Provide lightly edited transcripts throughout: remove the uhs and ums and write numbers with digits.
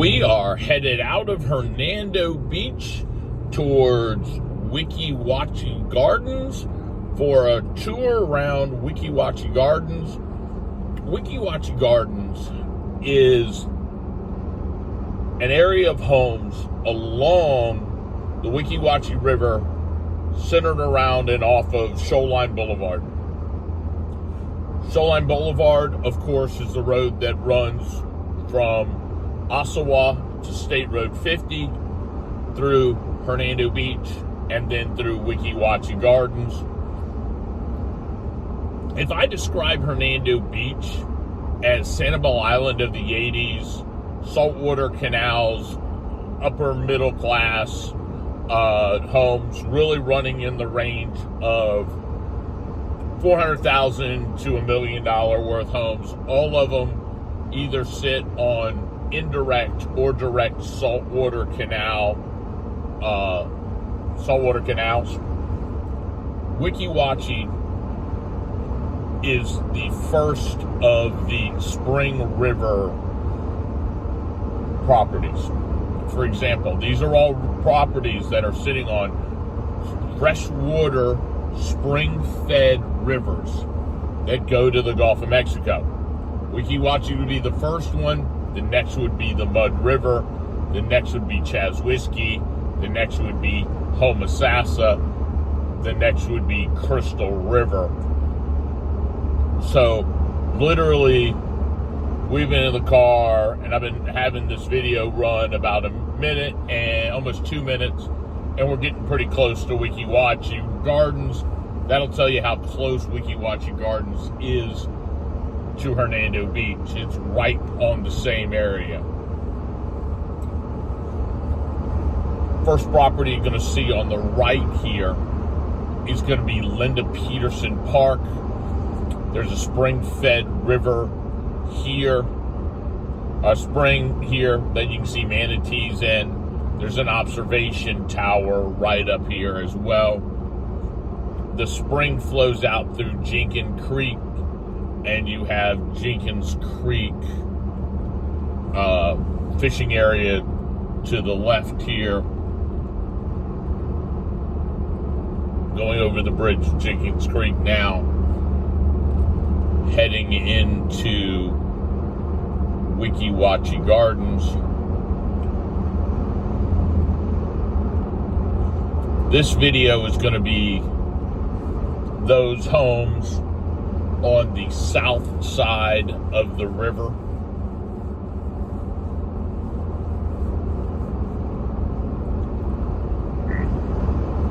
We are headed out of Hernando Beach towards Weeki Wachee Gardens for a tour around Weeki Wachee Gardens. Weeki Wachee Gardens is an area of homes along the Weeki Wachee River, centered around and off of Shoreline Boulevard. Shoreline Boulevard, of course, is the road that runs from Osawa to State Road 50 through Hernando Beach and then through Weeki Wachee Gardens. If I describe Hernando Beach as Sanibel Island of the 80s, saltwater canals, upper middle class homes, really running in the range of $400,000 to $1 million worth homes, all of them either sit on indirect or direct saltwater canals. Weeki Wachee is the first of the Spring River properties. For example, these are all properties that are sitting on freshwater, spring-fed rivers that go to the Gulf of Mexico. Weeki Wachee would be the first one. The next would be the Mud River. The next would be Chaswisky. The next would be Homosassa. The next would be Crystal River. So, literally, we've been in the car, and I've been having this video run about a minute and almost 2 minutes, and we're getting pretty close to Weeki Wachee Gardens. That'll tell you how close Weeki Wachee Gardens is to Hernando Beach. It's right on the same area. First property you're going to see on the right here is going to be Linda Peterson Park. There's a spring-fed river here, a spring here that you can see manatees in. There's an observation tower right up here as well. The spring flows out through Jenkins Creek, and you have Jenkins Creek fishing area to the left here. Going over the bridge to Jenkins Creek now, heading into Weeki Wachee Gardens. This video is going to be those homes on the south side of the river.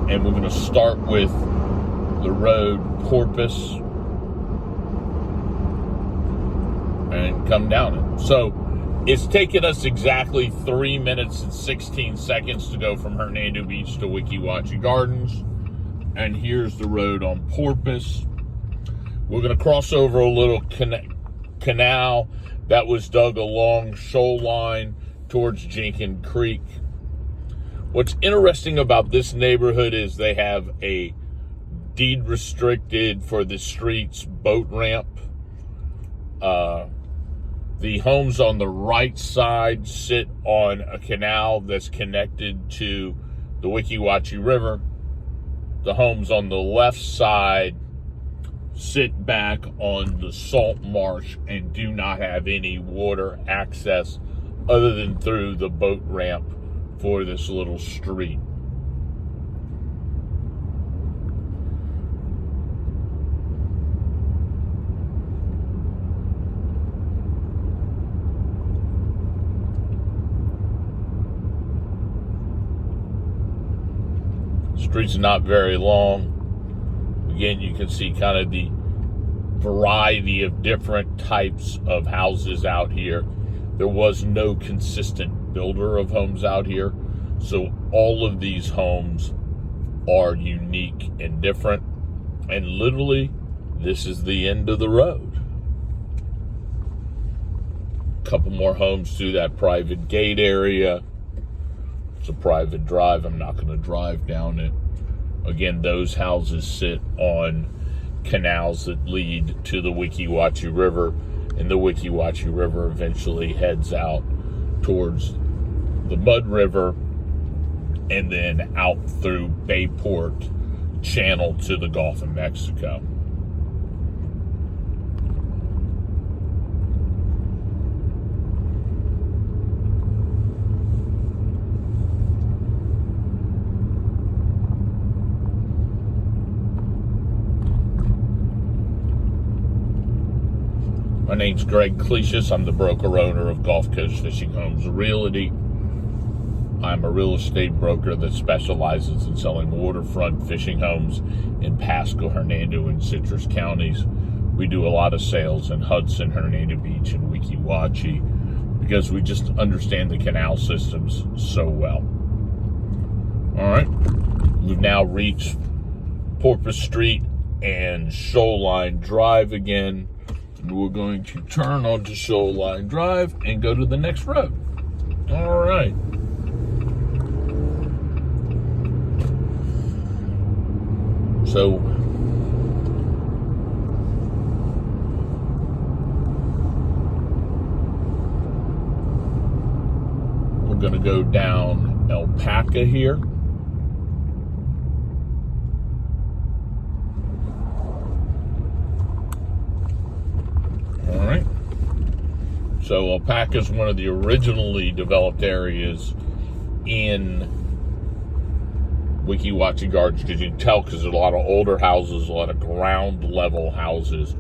And we're going to start with the road Porpoise and come down it. So it's taken us exactly 3 minutes and 16 seconds to go from Hernando Beach to Weeki Wachee Gardens. And here's the road on Porpoise. We're going to cross over a little canal that was dug along shoreline towards Jenkins Creek. What's interesting about this neighborhood is they have a deed restricted for the streets boat ramp. The homes on the right side sit on a canal that's connected to the Weeki Wachee River. The homes on the left side sit back on the salt marsh and do not have any water access other than through the boat ramp for this little street. Street's not very long. Again, you can see kind of the variety of different types of houses out here. There was no consistent builder of homes out here, so all of these homes are unique and different. And literally, this is the end of the road. A couple more homes through that private gate area. It's a private drive. I'm not going to drive down it. Again, those houses sit on canals that lead to the Weeki Wachee River, and the Weeki Wachee River eventually heads out towards the Mud River, and then out through Bayport Channel to the Gulf of Mexico. My name's Greg Clesius. I'm the broker owner of Gulf Coast Fishing Homes Realty. I'm a real estate broker that specializes in selling waterfront fishing homes in Pasco, Hernando, and Citrus counties. We do a lot of sales in Hudson, Hernando Beach, and Weeki Wachee because we just understand the canal systems so well. All right, we've now reached Porpoise Street and Shoreline Drive again. We're going to turn onto Shoreline Drive and go to the next road. All right. So we're going to go down Alpaca here. All right. So Alpaca is one of the originally developed areas in Weeki Wachee Gardens, because you can tell because there's a lot of older houses, a lot of ground level houses.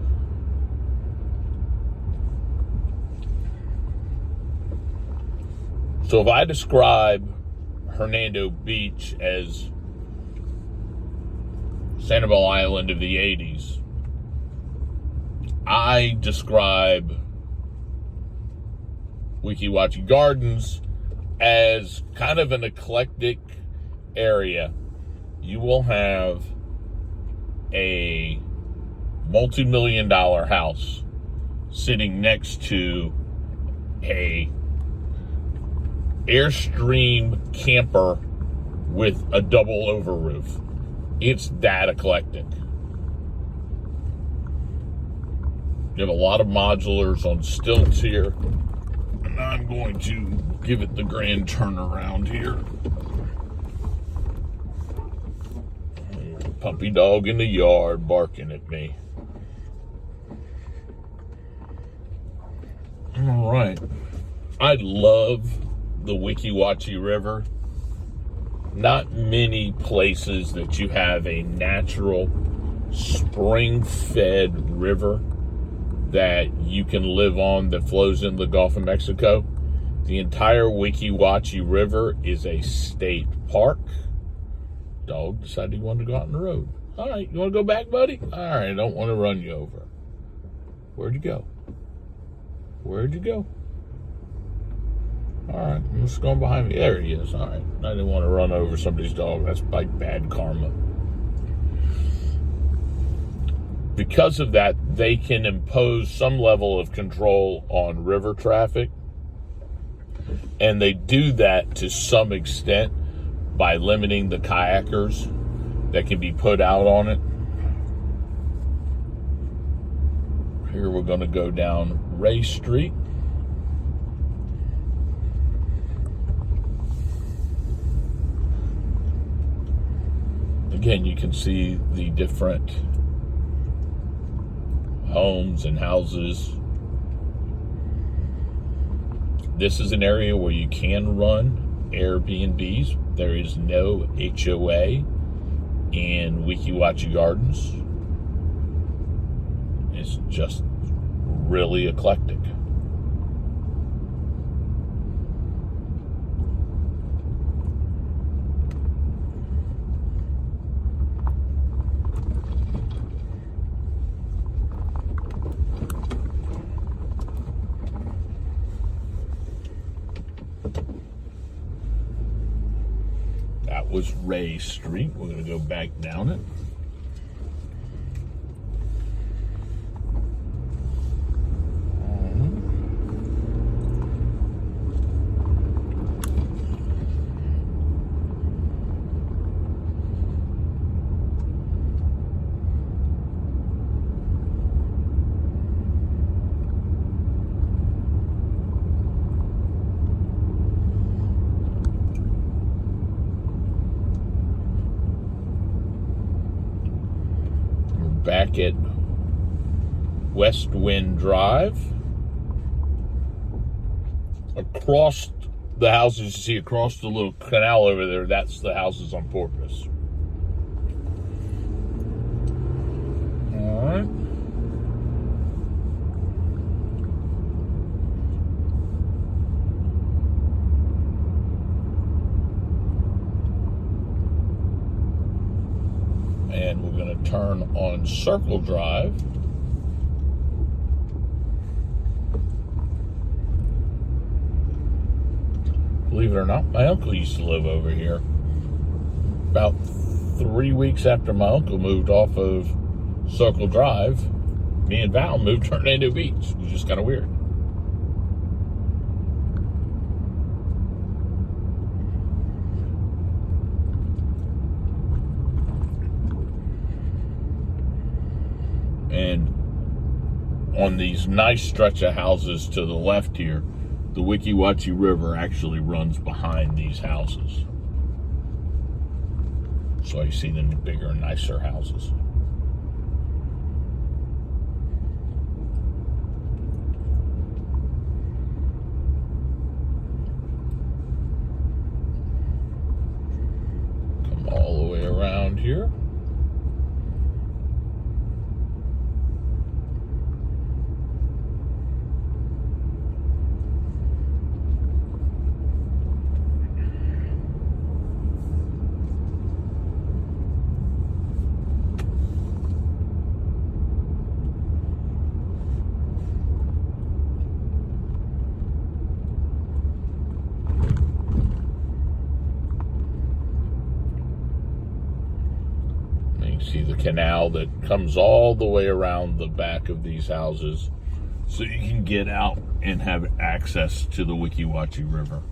So if I describe Hernando Beach as Sanibel Island of the 80s, I describe Weeki Wachee Gardens as kind of an eclectic area. You will have a multi-million-dollar house sitting next to a Airstream camper with a double over roof. It's that eclectic. You have a lot of modulars on stilts here, and I'm going to give it the grand turnaround here. Puppy dog in the yard barking at me. All right. I love the Weeki Wachee River. Not many places that you have a natural spring-fed river that you can live on that flows in the Gulf of Mexico. The entire Weeki Wachee River is a state park. Dog decided he wanted to go out on the road. All right, you want to go back, buddy? All right, I don't want to run you over. Where'd you go? Where'd you go? All right, I'm just going behind me. There he is. All right, I didn't want to run over somebody's dog. That's like bad karma. Because of that, they can impose some level of control on river traffic, and they do that to some extent by limiting the kayakers that can be put out on it. Here we're going to go down Ray Street. Again, you can see the different homes and houses. This is an area where you can run Airbnbs. There is no HOA in Weeki Wachee Gardens. It's just really eclectic. That was Ray Street. We're going to go back down it. back at West Wind Drive. Across the houses you see across the little canal over there, that's the houses on Porpoise. All right. And we're going to turn on Circle Drive. Believe it or not, my uncle used to live over here. About 3 weeks after my uncle moved off of Circle Drive, me and Val moved to Hernando Beach. It was just kind of weird. And on these nice stretch of houses to the left here, the Weeki Wachee River actually runs behind these houses. So you see them bigger and nicer houses. Come all the way around here. See the canal that comes all the way around the back of these houses, so you can get out and have access to the Weeki Wachee River.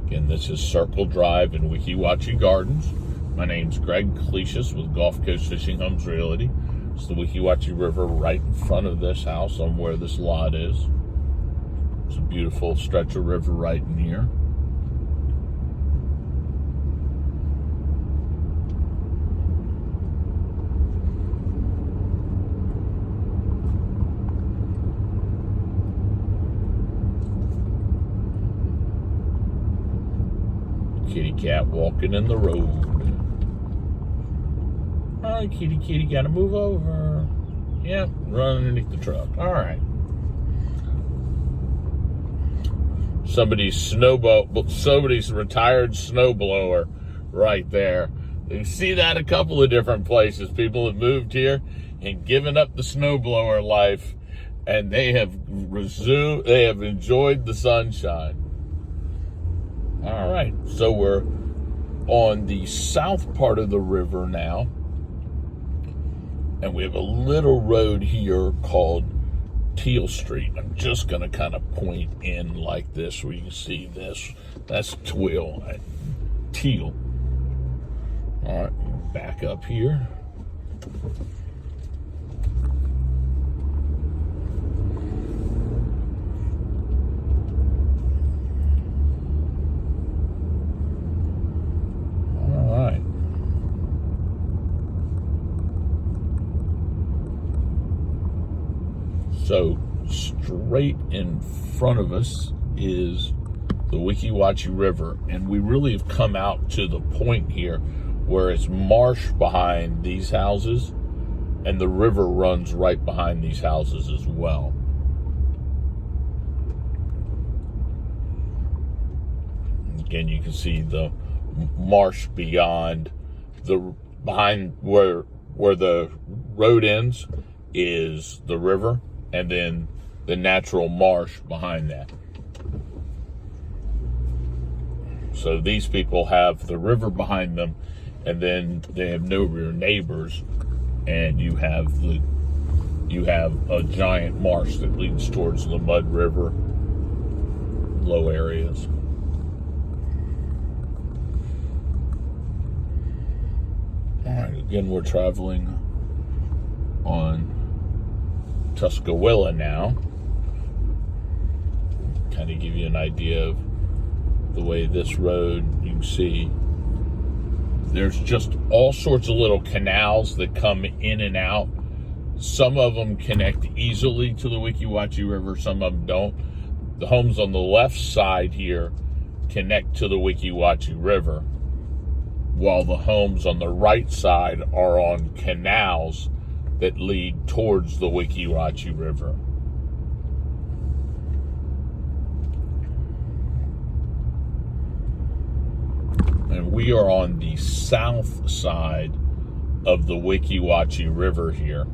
Again, this is Circle Drive in Weeki Wachee Gardens. My name's Greg Clesius with Gulf Coast Fishing Homes Realty. It's the Weeki Wachee River right in front of this house on where this lot is. It's a beautiful stretch of river right in here. Kitty cat walking in the road. All right, kitty, gotta move over. Yep, run underneath the truck. All right. Somebody's retired snowblower right there. You see that a couple of different places. People have moved here and given up the snowblower life, and they have enjoyed the sunshine. All right, so we're on the south part of the river now, and we have a little road here called Teal Street. I'm just going to kind of point in like this where you can see this. That's Teal. All right, back up here. So straight in front of us is the Weeki Wachee River, and we really have come out to the point here where it's marsh behind these houses, and the river runs right behind these houses as well. Again, you can see the marsh behind where the road ends is the river, and then the natural marsh behind that. So these people have the river behind them, and then they have no rear neighbors, and you have a giant marsh that leads towards the Mud River, low areas. All right, again, we're traveling on Tuscaloosa now. Kind of give you an idea of the way this road, you can see there's just all sorts of little canals that come in and out. Some of them connect easily to the Weeki Wachee River, some of them don't. The homes on the left side here connect to the Weeki Wachee River, while the homes on the right side are on canals that lead towards the Weeki Wachee River. And we are on the south side of the Weeki Wachee River here.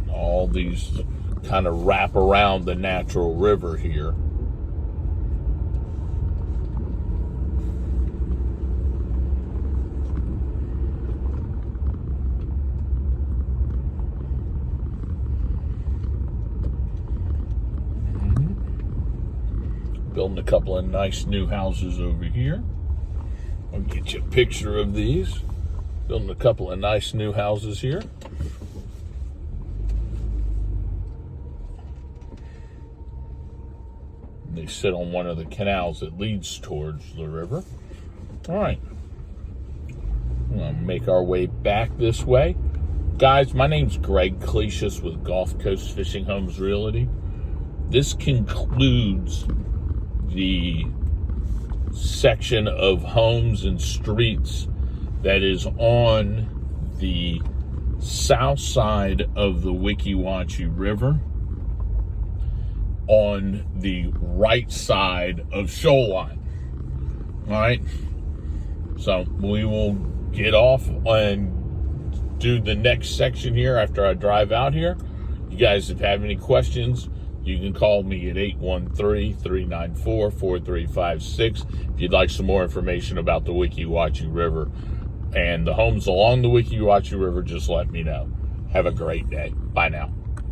All these kind of wrap around the natural river here. Building a couple of nice new houses over here. I'll get you a picture of these. Building a couple of nice new houses here. They sit on one of the canals that leads towards the river. All right. We're going to make our way back this way. Guys, my name's Greg Clesius with Gulf Coast Fishing Homes Realty. This concludes the section of homes and streets that is on the south side of the Weeki Wachee River, on the right side of Shoreline. All right, so we will get off and do the next section here after I drive out here. You guys, if you have any questions, you can call me at 813-394-4356 if you'd like some more information about the Weeki Wachee River and the homes along the Weeki Wachee River. Just let me know. Have a great day. Bye now.